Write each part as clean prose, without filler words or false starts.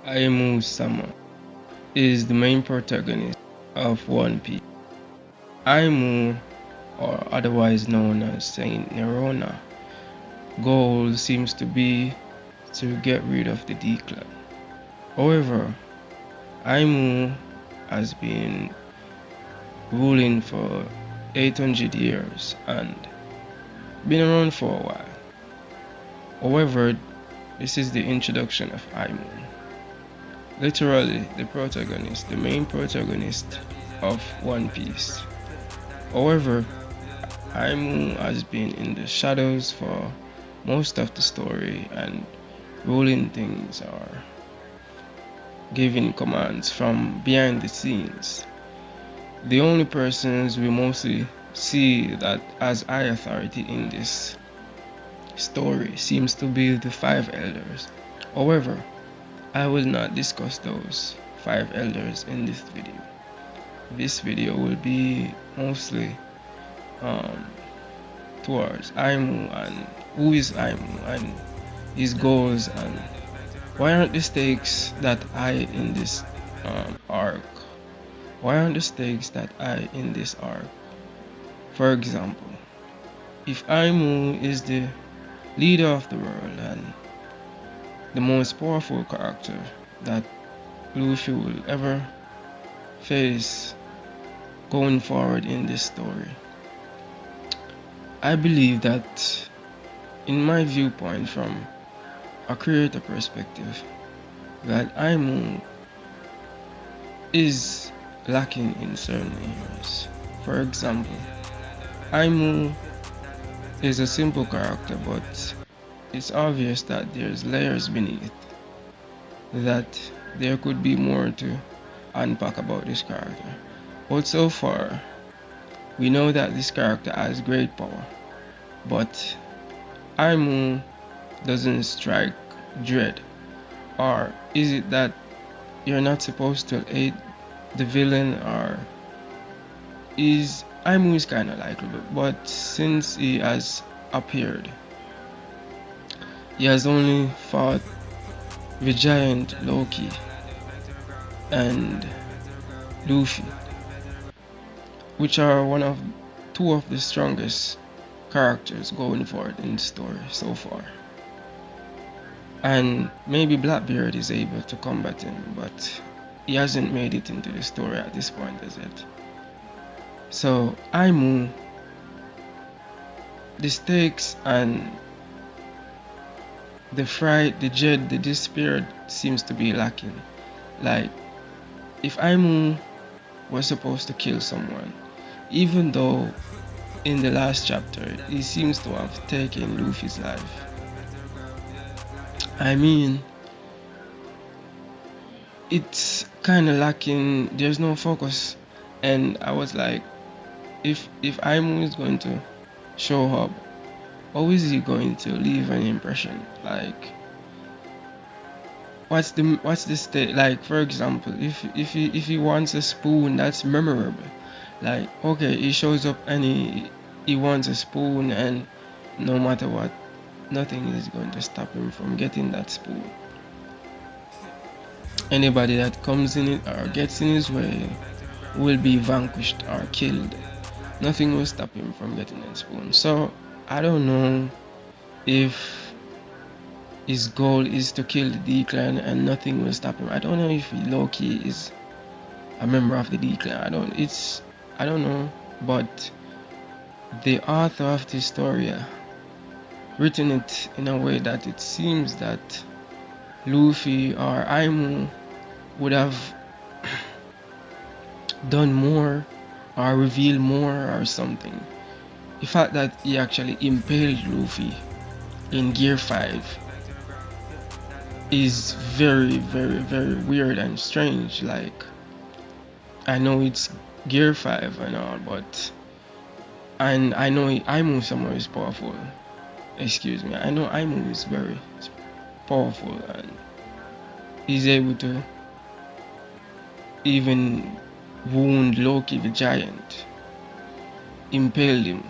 Aimu Sama is the main protagonist of One Piece. Aimu, or otherwise known as Saint Nerona, goal seems to be to get rid of the D-clan. However, Aimu has been ruling for 800 years and been around for a while. However, this is the introduction of Aimu. Literally, the protagonist, the main protagonist of One Piece. However, Aimu has been in the shadows for most of the story and ruling things or giving commands from behind the scenes. The only persons we mostly see that has high authority in this story seems to be the five elders. However, I will not discuss those five elders in this video. This video will be mostly um, towards Aimu and who is Aimu and his goals and why aren't the stakes that high in this arc? Why aren't the stakes that high in this arc? For example, if Aimu is the leader of the world and the most powerful character that Luffy will ever face going forward in this story, I believe that, in my viewpoint from a creator perspective, that Aimu is lacking in certain areas. For example, Aimu is a simple character, but it's obvious that there's layers beneath, that there could be more to unpack about this character. But so far, we know that this character has great power, but Aimu doesn't strike dread. Or is it that you're not supposed to hate the villain, or is Aimu is kinda likable, but since he has appeared, he has only fought the giant Loki and Luffy, which are two of the strongest characters going forward in the story so far. And maybe Blackbeard is able to combat him, but he hasn't made it into the story at this point as yet. So Aimu, the stakes and the fright, the dread, the despair seems to be lacking. Like, if Aimu was supposed to kill someone, even though in the last chapter he seems to have taken Luffy's life, I mean, it's kind of lacking. There's no focus, and I was like, if Aimu is going to show up, how is he going to leave an impression? Like, what's the state? Like, for example, if he wants a spoon, that's memorable. Like, okay, he shows up and he wants a spoon, and no matter what, nothing is going to stop him from getting that spoon. Anybody that comes in it or gets in his way will be vanquished or killed. Nothing will stop him from getting that spoon. So I don't know if his goal is to kill the D-Clan and nothing will stop him. I don't know if Loki is a member of the D-Clan. I don't know, but the author of this story written it in a way that it seems that Luffy or Aimu would have done more or revealed more or something. The fact that he actually impaled Luffy in Gear 5 is very, very, very weird and strange. Like, I know it's Gear 5 and all, but and I know Aimu somewhere is powerful. Excuse me, I know Aimu is very powerful and he's able to even wound Loki the giant, impaled him,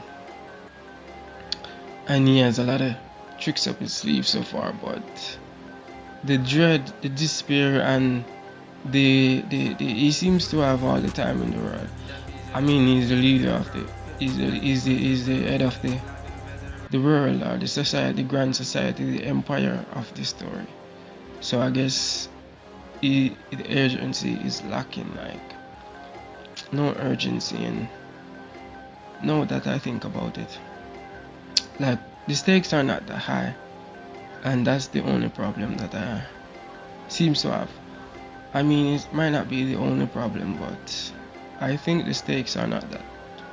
and he has a lot of tricks up his sleeve so far, but the dread, the despair, and he seems to have all the time in the world. I mean, he's the leader of the, he's the head of the world, or the society, the grand society, the empire of the story. So I guess the urgency is lacking. Like no urgency, and now that I think about it, like the stakes are not that high, and that's the only problem that I seems to have. I mean, it might not be the only problem, but I think the stakes are not that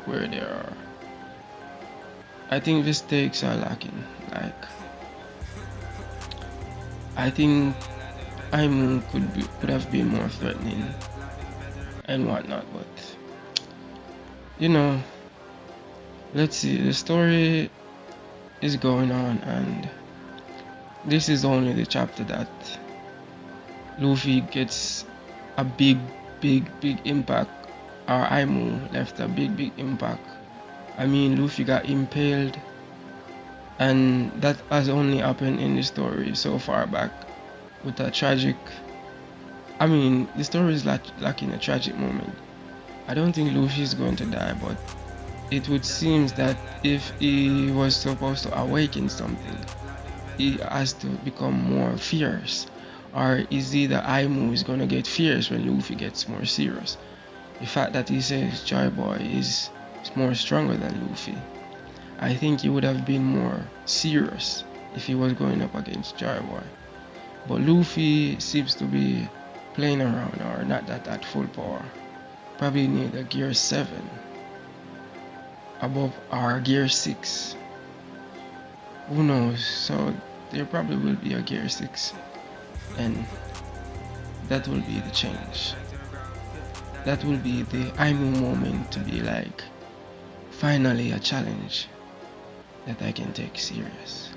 where they are. I think the stakes are lacking. Like, I think Aimu could have been more threatening and whatnot, but you know, let's see. The story is going on, and this is only the chapter that Luffy gets a big impact, or Aimu left a big impact. I mean, Luffy got impaled, and that has only happened in the story so far back with a tragic. I mean, the story is lacking a tragic moment. I don't think Luffy is going to die, but it would seem that if he was supposed to awaken something, he has to become more fierce. Or is it that Aimu is gonna get fierce when Luffy gets more serious? The fact that he says Joy Boy is more stronger than Luffy, I think he would have been more serious if he was going up against Joy Boy. But Luffy seems to be playing around, or not at full power. Probably need a gear 7 above our gear 6. Who knows? So there probably will be a gear 6, and that will be the change. That will be the Aimu moment to be like, finally a challenge that I can take serious.